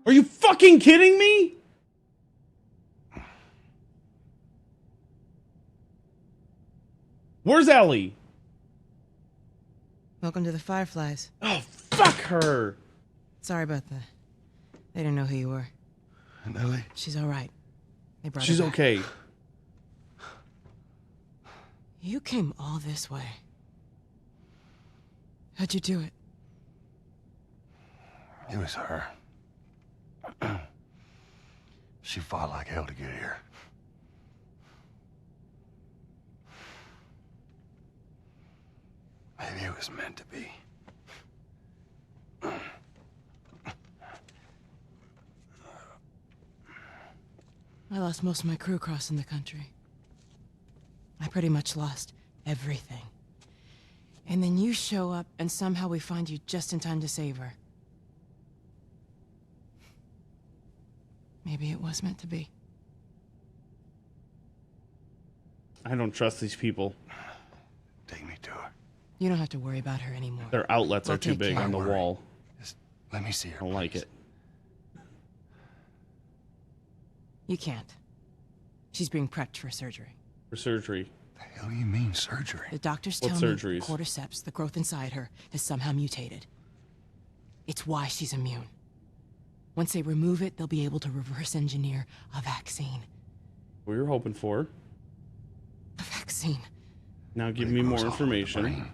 Are you fucking kidding me? Where's Ellie? Welcome to the Fireflies. Oh, fuck her. Sorry about that. They didn't know who you were. And Ellie? She's all right. They brought She's her back. okay. You came all this way. How'd you do it? It was her. She fought like hell to get here. Maybe it was meant to be. I lost most of my crew crossing the country. I pretty much lost everything. And then you show up, and somehow we find you just in time to save her. Maybe it was meant to be. I don't trust these people. Take me to her. You don't have to worry about her anymore. Their outlets We'll are too take big care. on the Don't worry. wall. Just let me see her. I don't like it. You can't. She's being prepped for surgery. For surgery. The hell you mean surgery? The doctors What tell me surgeries? cordyceps, the growth inside her, has somehow mutated. It's why she's immune. Once they remove it, they'll be able to reverse engineer a vaccine. What you're hoping for. A vaccine. Now give It me more grows all over the information. brain.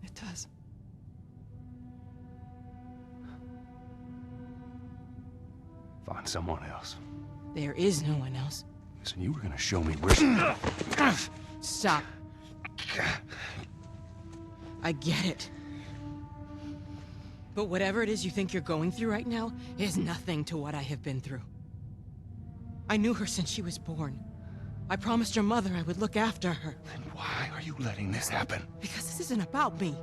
It does. Find someone else. There is no one else. Listen, you were gonna show me where she... Stop. I get it. But whatever it is you think you're going through right now is nothing to what I have been through. I knew her since she was born. I promised her mother I would look after her. Then why are you letting this happen? Because this isn't about me,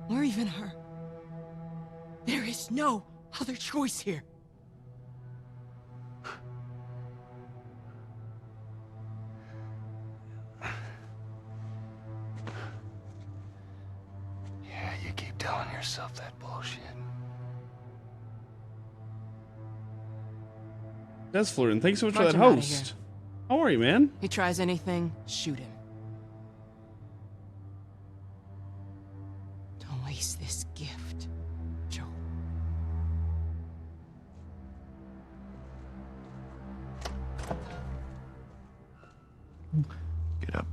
or even her. There is no other choice here. Yeah, you keep telling yourself that bullshit. Des Florian, thanks so much for March that him outta host. here. How are you, man? He tries anything, shoot him. Don't waste this gift, Joe. Get up.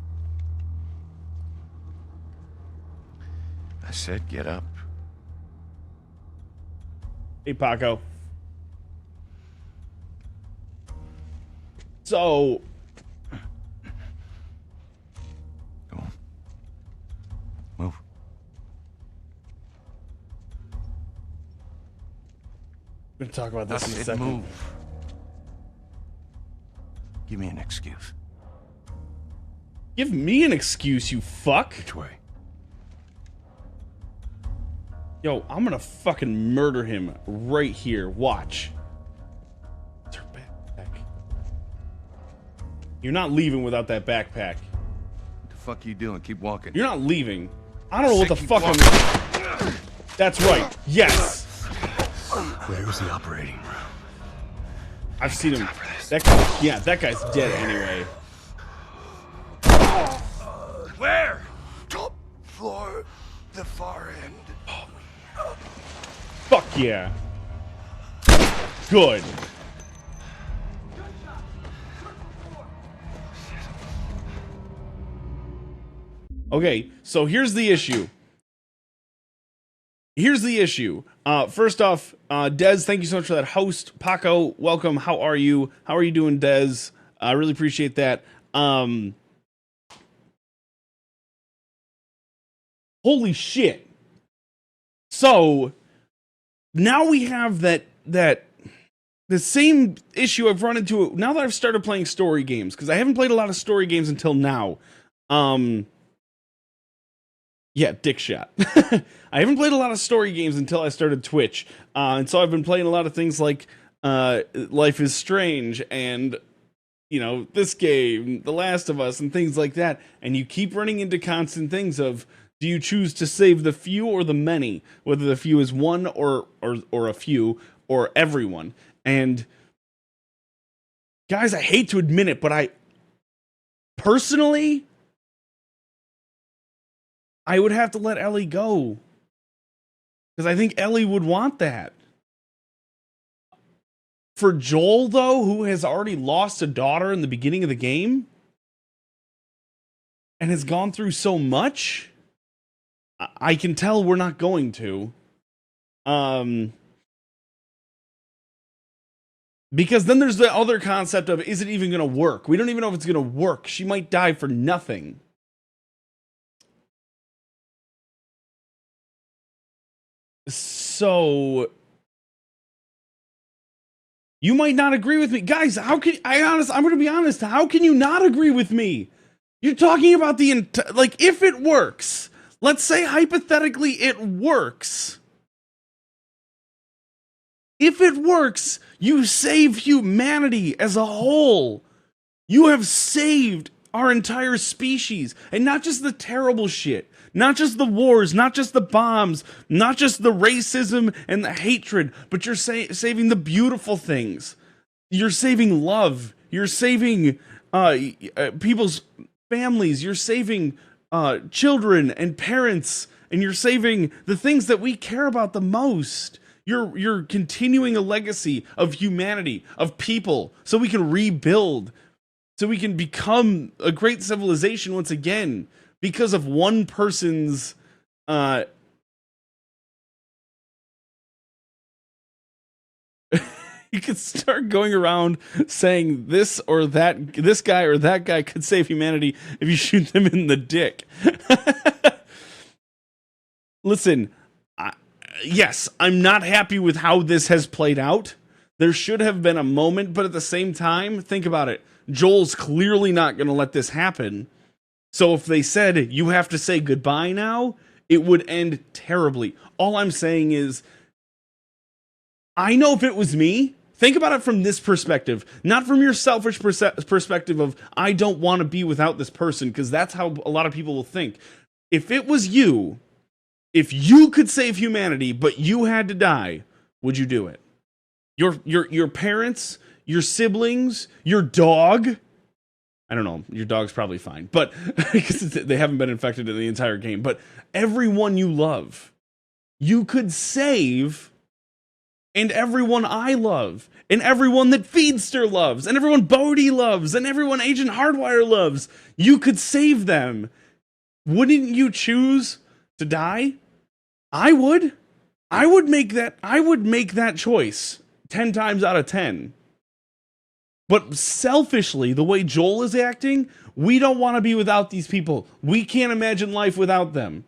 I said get up. Hey, Paco. So, Go on. Move. we're going to talk about this in a I said second. move. Give me an excuse. Give me an excuse, you fuck. Which way? Yo, I'm going to fucking murder him right here. Watch. It's her backpack. You're not leaving without that backpack. What the fuck you doing? Keep walking. You're not leaving. I don't know what the Keep fuck walking. I'm... That's right. Yes. Where's the operating room? I've seen him. Time for this. That guy, yeah, that guy's dead anyway. Where? Top floor, the far end. Fuck yeah. Good. Okay, so here's the issue. First off, Dez, thank you so much for that host. Paco, welcome. How are you? How are you doing, Dez? I really appreciate that. Holy shit. So now we have the same issue I've run into now that I've started playing story games, because I haven't played a lot of story games until now. Yeah, dick shot. I haven't played a lot of story games until I started Twitch. And so I've been playing a lot of things like Life is Strange and, you know, this game, The Last of Us, and things like that. And you keep running into constant things of Do you choose to save the few or the many? Whether the few is one or a few or everyone. And guys, I hate to admit it, but I personally I would have to let Ellie go. Because I think Ellie would want that. For Joel, though, who has already lost a daughter in the beginning of the game and has gone through so much, I can tell we're not going to. Because then there's the other concept of, is it even going to work? We don't even know if it's going to work. She might die for nothing. So you might not agree with me. Guys, how can I'm going to be honest, how can you not agree with me? You're talking about the like, if it works, let's say hypothetically it works. If it works, you save humanity as a whole. You have saved our entire species, and not just the terrible shit, not just the wars, not just the bombs, not just the racism and the hatred, but you're saving the beautiful things. You're saving love. You're saving people's families. You're saving children and parents, and you're saving the things that we care about the most. You're continuing a legacy of humanity, of people, so we can rebuild. So we can become a great civilization once again because of one person's you could start going around saying this or that, this guy or that guy could save humanity if you shoot them in the dick. Listen, yes, I'm not happy with how this has played out. There should have been a moment, but at the same time, think about it. Joel's clearly not going to let this happen. So if they said, you have to say goodbye now, it would end terribly. All I'm saying is, I know if it was me, think about it from this perspective, not from your selfish perspective of, I don't want to be without this person, because that's how a lot of people will think. If it was you, if you could save humanity, but you had to die, would you do it? Your parents, your siblings, your dog. I don't know. Your dog's probably fine, but because they haven't been infected in the entire game. But everyone you love, you could save, and everyone I love, and everyone that Feedster loves, and everyone Bodhi loves, and everyone Agent Hardwire loves. You could save them. Wouldn't you choose to die? I would. I would make that choice 10 times out of 10. But selfishly, the way Joel is acting, we don't want to be without these people. We can't imagine life without them.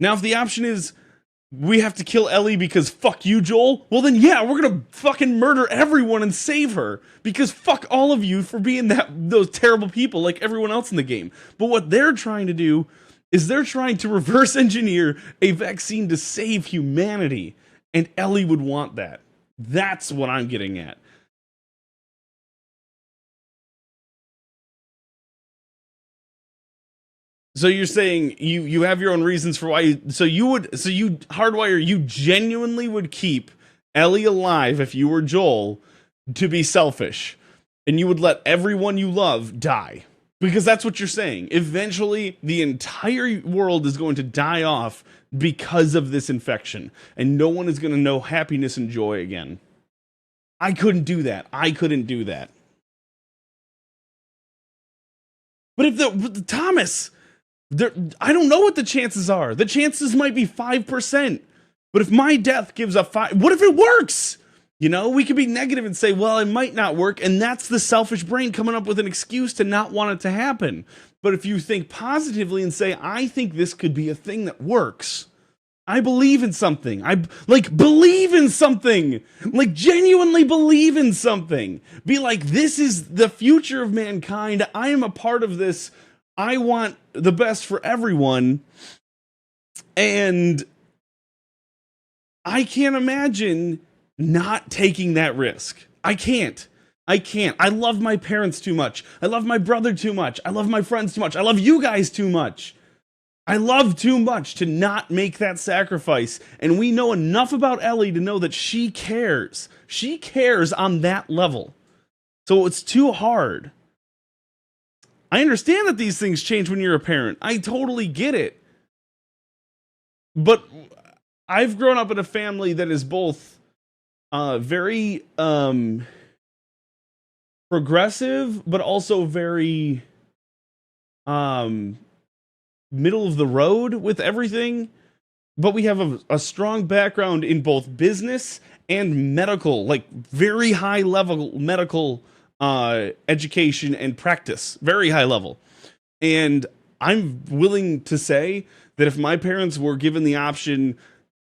Now, if the option is we have to kill Ellie because fuck you, Joel, well then yeah, we're gonna fucking murder everyone and save her. Because fuck all of you for being those terrible people like everyone else in the game. But what they're trying to do is they're trying to reverse engineer a vaccine to save humanity. And Ellie would want that. That's what I'm getting at. So you're saying you have your own reasons for why you Hardwire, you genuinely would keep Ellie alive if you were Joel to be selfish, and you would let everyone you love die. Because that's what you're saying. Eventually, the entire world is going to die off because of this infection, and no one is going to know happiness and joy again. I couldn't do that. But if Thomas, I don't know what the chances are. The chances might be 5%. But if my death gives a 5, what if it works? You know, we could be negative and say, well, it might not work. And that's the selfish brain coming up with an excuse to not want it to happen. But if you think positively and say, I think this could be a thing that works. I believe in something. Believe in something. Genuinely believe in something. Be like, this is the future of mankind. I am a part of this. I want the best for everyone. And I can't imagine not taking that risk. I can't. I love my parents too much. I love my brother too much. I love my friends too much. I love you guys too much. I love too much to not make that sacrifice. And we know enough about Ellie to know that she cares. She cares on that level. So it's too hard. I understand that these things change when you're a parent. I totally get it. But I've grown up in a family that is both very progressive, but also very middle of the road with everything. But we have a strong background in both business and medical, like very high level medical education and practice, very high level. And I'm willing to say that if my parents were given the option,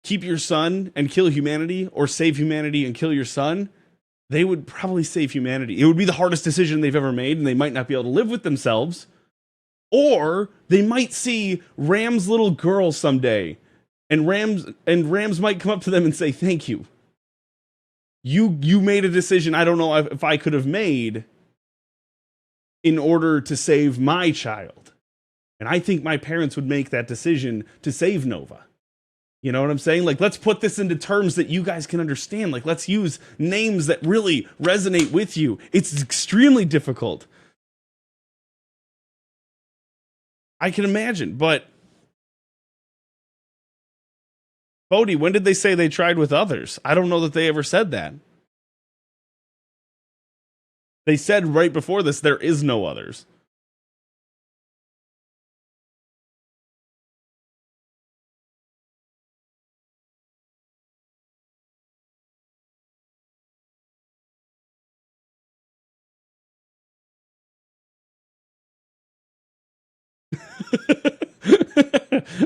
keep your son and kill humanity, or save humanity and kill your son, they would probably save humanity. It would be the hardest decision they've ever made, and they might not be able to live with themselves. Or they might see Ram's little girl someday, and Rams might come up to them and say, "Thank you. You made a decision I don't know if I could have made in order to save my child." And I think my parents would make that decision to save Nova. You know what I'm saying? Like, let's put this into terms that you guys can understand. Like, let's use names that really resonate with you. It's extremely difficult. I can imagine, but Bodhi, when did they say they tried with others? I don't know that they ever said that. They said right before this, there is no others.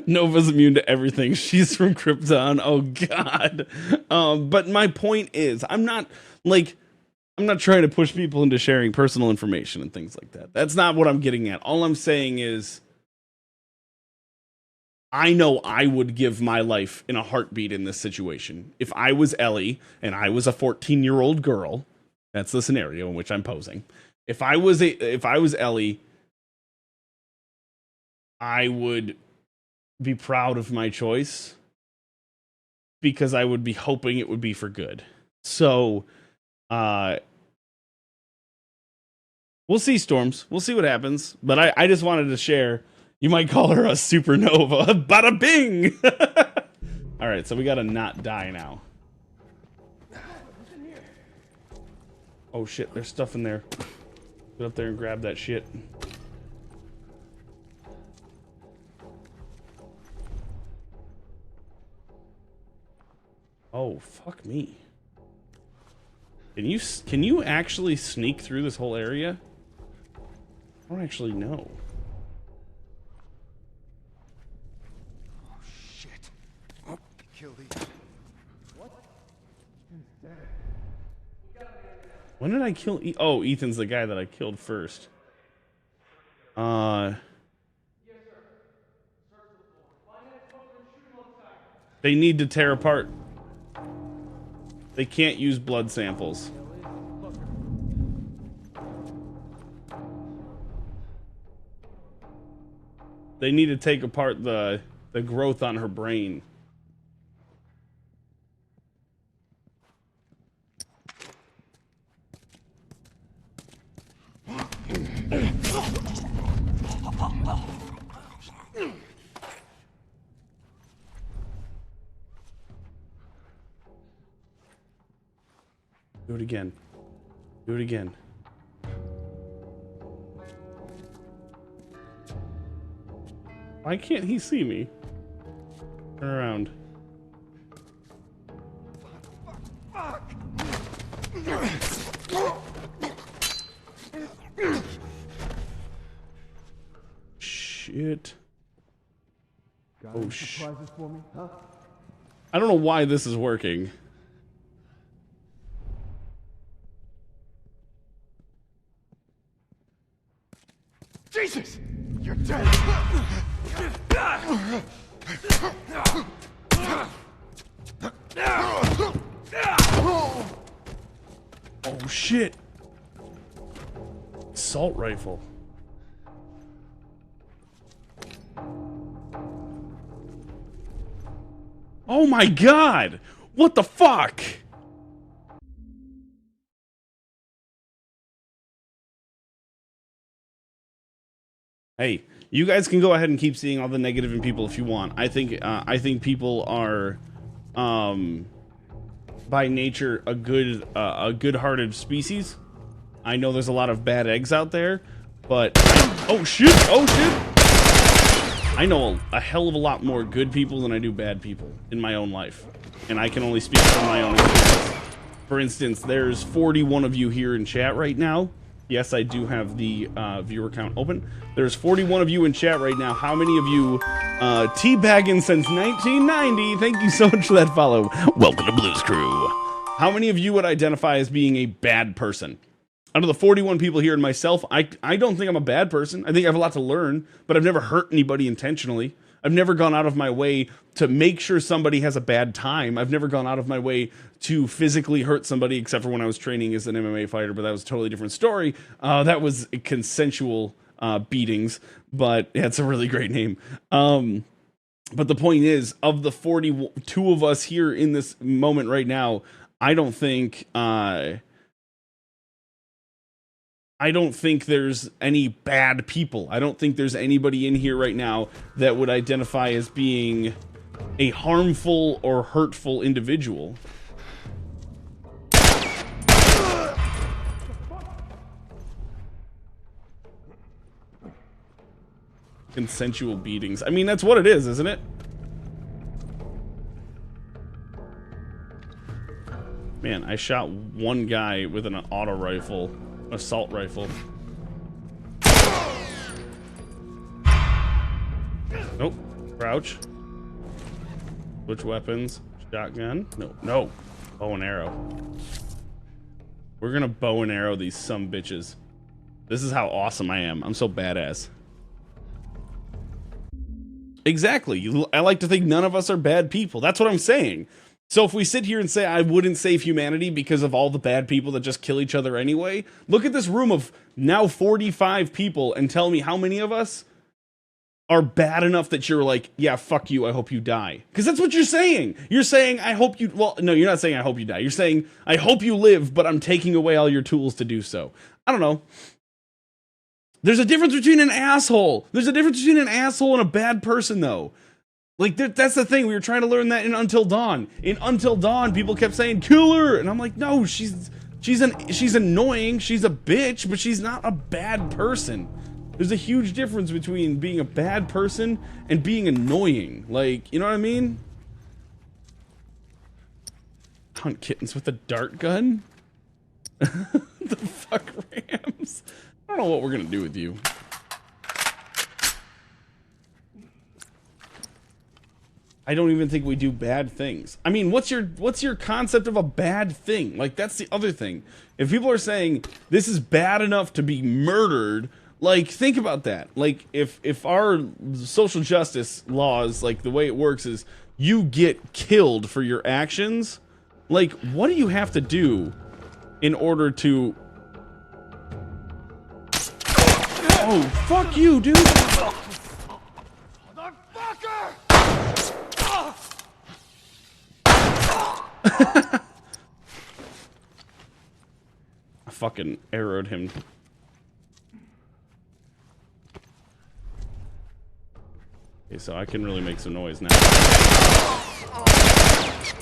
Nova's immune to everything. She's from Krypton. Oh God. But my point is, I'm not trying to push people into sharing personal information and things like that. That's not what I'm getting at. All I'm saying is, I know I would give my life in a heartbeat in this situation. If I was Ellie and I was a 14-year-old girl, that's the scenario in which I'm posing. If I was Ellie, I would be proud of my choice because I would be hoping it would be for good. So, we'll see, Storms. We'll see what happens. But I just wanted to share. You might call her a supernova. Bada bing! All right, so we gotta not die now. Oh shit, there's stuff in there. Get up there and grab that shit. Oh, fuck me. Can you actually sneak through this whole area? I don't actually know. Oh, shit. Oh, kill these. What? When did I kill Oh, Ethan's the guy that I killed first. They need to tear apart. They can't use blood samples. They need to take apart the growth on her brain. Do it again. Do it again. Why can't he see me? Turn around. Fuck! Shit. Oh, shit. For me, huh? I don't know why this is working. Jesus! You're dead! Oh shit. Assault rifle. Oh my god! What the fuck? Hey, you guys can go ahead and keep seeing all the negative in people if you want. I think people are, by nature, a good-hearted species. I know there's a lot of bad eggs out there, but oh shit! Oh shit! I know a hell of a lot more good people than I do bad people in my own life, and I can only speak from my own experience. For instance, there's 41 of you here in chat right now. Yes, I do have the viewer count open. There's 41 of you in chat right now. How many of you teabagging since 1990? Thank you so much for that follow. Welcome to Blues Crew. How many of you would identify as being a bad person? Out of the 41 people here and myself, I don't think I'm a bad person. I think I have a lot to learn, but I've never hurt anybody intentionally. I've never gone out of my way to make sure somebody has a bad time. I've never gone out of my way to physically hurt somebody, except for when I was training as an MMA fighter, but that was a totally different story. That was consensual beatings, but yeah, it's a really great name. But the point is, of the 42 of us here in this moment right now, I don't think there's any bad people. I don't think there's anybody in here right now that would identify as being a harmful or hurtful individual. Consensual beatings. I mean, that's what it is, isn't it? Man, I shot one guy with an auto rifle. Assault rifle. Nope. Crouch. Switch weapons. Shotgun. No. Bow and arrow. We're gonna bow and arrow these sumbitches. This is how awesome I am. I'm so badass. Exactly. I like to think none of us are bad people. That's what I'm saying. So if we sit here and say I wouldn't save humanity because of all the bad people that just kill each other anyway, look at this room of now 45 people and tell me how many of us are bad enough that you're like, yeah, fuck you, I hope you die. Because that's what you're saying. You're saying, I hope you, well, no, you're not saying I hope you die. You're saying, I hope you live, but I'm taking away all your tools to do so. I don't know. There's a difference between an asshole. There's a difference between an asshole and a bad person, though. Like, that's the thing. We were trying to learn that in Until Dawn. In Until Dawn, people kept saying, kill her! And I'm like, no, she's annoying. She's a bitch, but she's not a bad person. There's a huge difference between being a bad person and being annoying. Like, you know what I mean? Hunt kittens with a dart gun? The fuck, Rams? I don't know what we're gonna do with you. I don't even think we do bad things. I mean, what's your concept of a bad thing? Like, that's the other thing. If people are saying this is bad enough to be murdered, like, think about that. Like, if our social justice laws, like, the way it works is you get killed for your actions, like, what do you have to do in order to... Oh, fuck you, dude! I fucking arrowed him. Okay, so I can really make some noise now.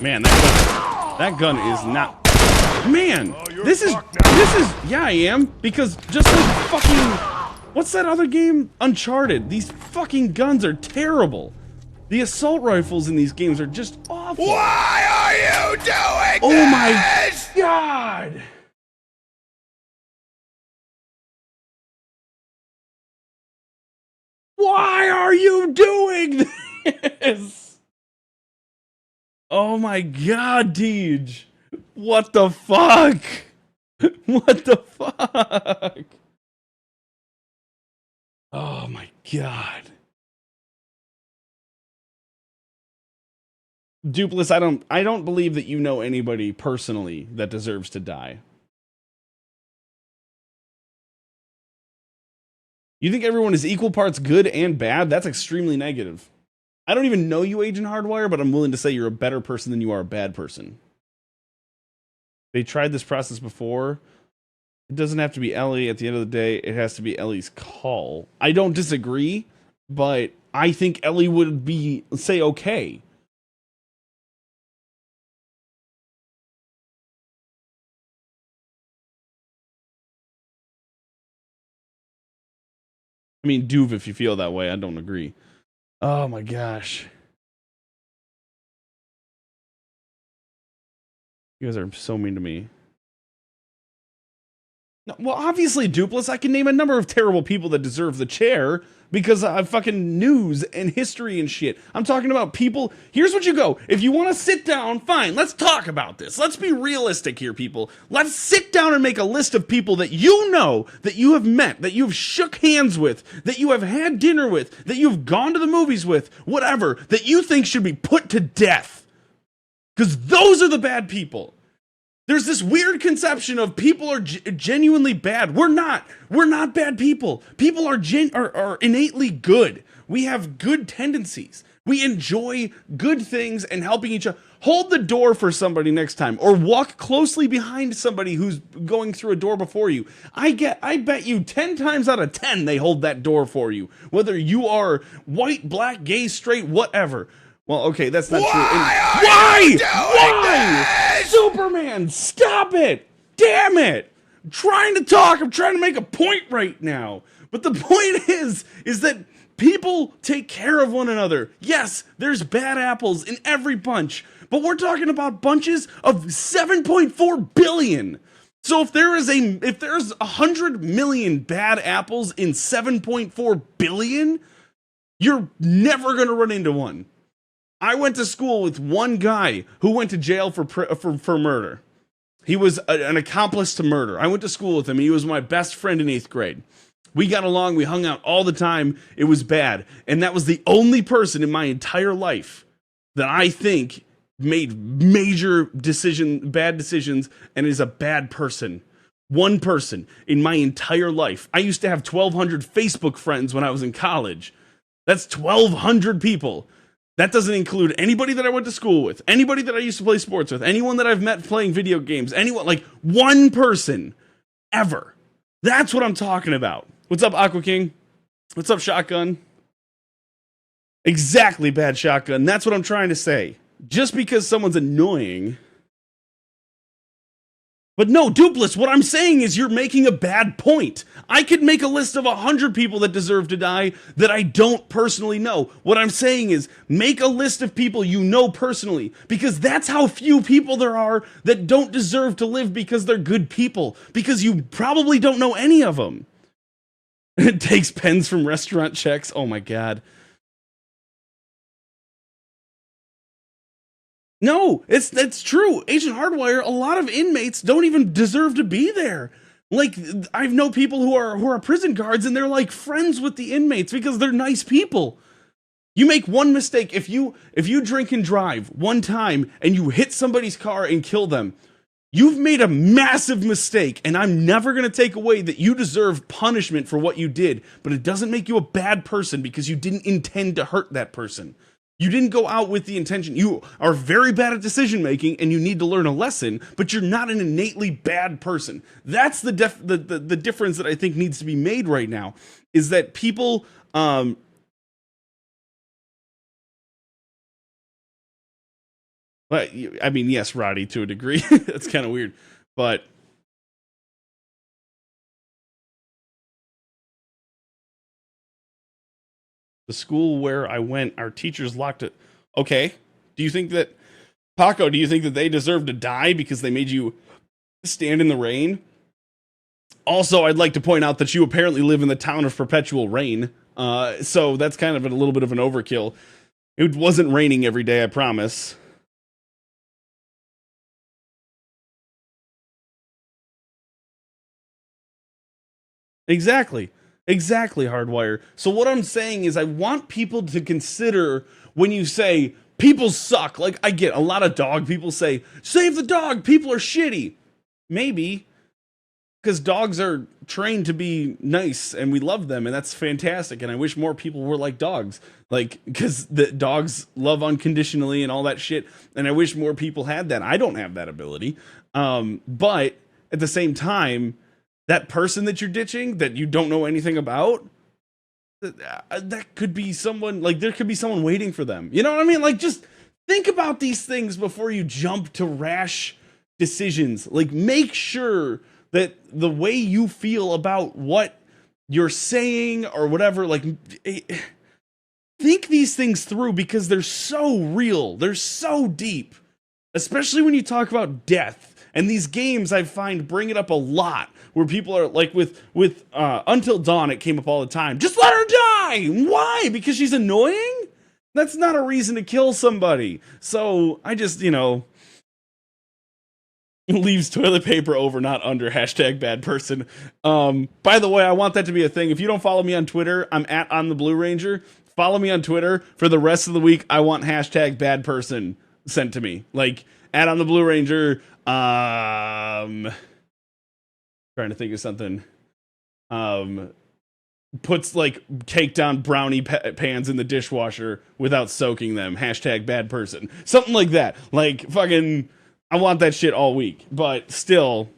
Man, that gun is not... Man, this is... Yeah, I am. Because just like fucking... What's that other game? Uncharted. These fucking guns are terrible. The assault rifles in these games are just awful. Why are you doing Oh this? my god! Why are you doing this? Oh my god, Deej. What the fuck? What the fuck? Oh my god. Dupless, I don't believe that you know anybody personally that deserves to die. You think everyone is equal parts good and bad? That's extremely negative. I don't even know you, Agent Hardwire, but I'm willing to say you're a better person than you are a bad person. They tried this process before. It doesn't have to be Ellie. At the end of the day, it has to be Ellie's call. I don't disagree, but I think Ellie would be, say, okay. I mean, Duve, if you feel that way, I don't agree. Oh my gosh. You guys are so mean to me. No, well, obviously, Dupless, I can name a number of terrible people that deserve the chair because of fucking news and history and shit. I'm talking about people. Here's what you go. If you want to sit down, fine, let's talk about this. Let's be realistic here, people. Let's sit down and make a list of people that you know, that you have met, that you've shook hands with, that you have had dinner with, that you've gone to the movies with, whatever, that you think should be put to death. Because those are the bad people. There's this weird conception of people are genuinely bad. We're not. We're not bad people. People are innately good. We have good tendencies. We enjoy good things and helping each other. Hold the door for somebody next time, or walk closely behind somebody who's going through a door before you. I bet you 10 times out of 10 they hold that door for you. Whether you are white, black, gay, straight, whatever. Well, okay, that's not true. Why? Superman, stop it! Damn it! I'm trying to talk. I'm trying to make a point right now. But the point is that people take care of one another. Yes, there's bad apples in every bunch, but we're talking about bunches of 7.4 billion. So if there's 100 million bad apples in 7.4 billion, you're never going to run into one. I went to school with one guy who went to jail for murder. He was an accomplice to murder. I went to school with him. He was my best friend in 8th grade. We got along. We hung out all the time. It was bad. And that was the only person in my entire life that I think made major bad decisions and is a bad person. One person in my entire life. I used to have 1,200 Facebook friends when I was in college. That's 1,200 people. That doesn't include anybody that I went to school with, anybody that I used to play sports with, anyone that I've met playing video games, anyone, like one person ever. That's what I'm talking about. What's up, Aqua King? What's up, Shotgun? Exactly, Bad Shotgun. That's what I'm trying to say. Just because someone's annoying. But no, Dupless, what I'm saying is you're making a bad point. I could make a list of 100 people that deserve to die that I don't personally know. What I'm saying is make a list of people you know personally, because that's how few people there are that don't deserve to live because they're good people, because you probably don't know any of them. It takes pens from restaurant checks. Oh my God. No, it's true. Agent Hardwire, a lot of inmates don't even deserve to be there. Like, I know people who are prison guards and they're like friends with the inmates because they're nice people. You make one mistake, if you drink and drive one time and you hit somebody's car and kill them, you've made a massive mistake, and I'm never going to take away that you deserve punishment for what you did, but it doesn't make you a bad person because you didn't intend to hurt that person. You didn't go out with the intention. You are very bad at decision making and you need to learn a lesson, but you're not an innately bad person. That's the difference that I think needs to be made right now, is that people but I mean, yes, Roddy, to a degree. That's kind of weird, but the school where I went, our teachers locked it. Okay. Do you think that, Paco, do you think that they deserve to die because they made you stand in the rain? Also, I'd like to point out that you apparently live in the town of perpetual rain. So that's kind of a little bit of an overkill. It wasn't raining every day, I promise. Exactly. Exactly, Hardwire. So what I'm saying is I want people to consider when you say people suck. Like, I get a lot of dog people say, save the dog, people are shitty. Maybe. because dogs are trained to be nice and we love them and that's fantastic. And I wish more people were like dogs, like, because the dogs love unconditionally and all that shit. And I wish more people had that. I don't have that ability. But at the same time, that person that you're ditching that you don't know anything about, that could be someone, like, there could be someone waiting for them. You know what I mean? Like, just think about these things before you jump to rash decisions. Like, make sure that the way you feel about what you're saying or whatever, like, think these things through because they're so real. They're so deep, especially when you talk about death. And these games, I find, bring it up a lot, where people are like, with Until Dawn, it came up all the time. Just let her die. Why? Because she's annoying? That's not a reason to kill somebody. So I just, leaves toilet paper over, not under, #bad person. By the way, I want that to be a thing. If you don't follow me on Twitter, I'm at On the Blue Ranger. Follow me on Twitter. For the rest of the week, I want #bad person sent to me. Like, at On the Blue Ranger. Trying to think of something. Puts like take down brownie pans in the dishwasher without soaking them. #bad person. Something like that. Like, fucking, I want that shit all week. But still,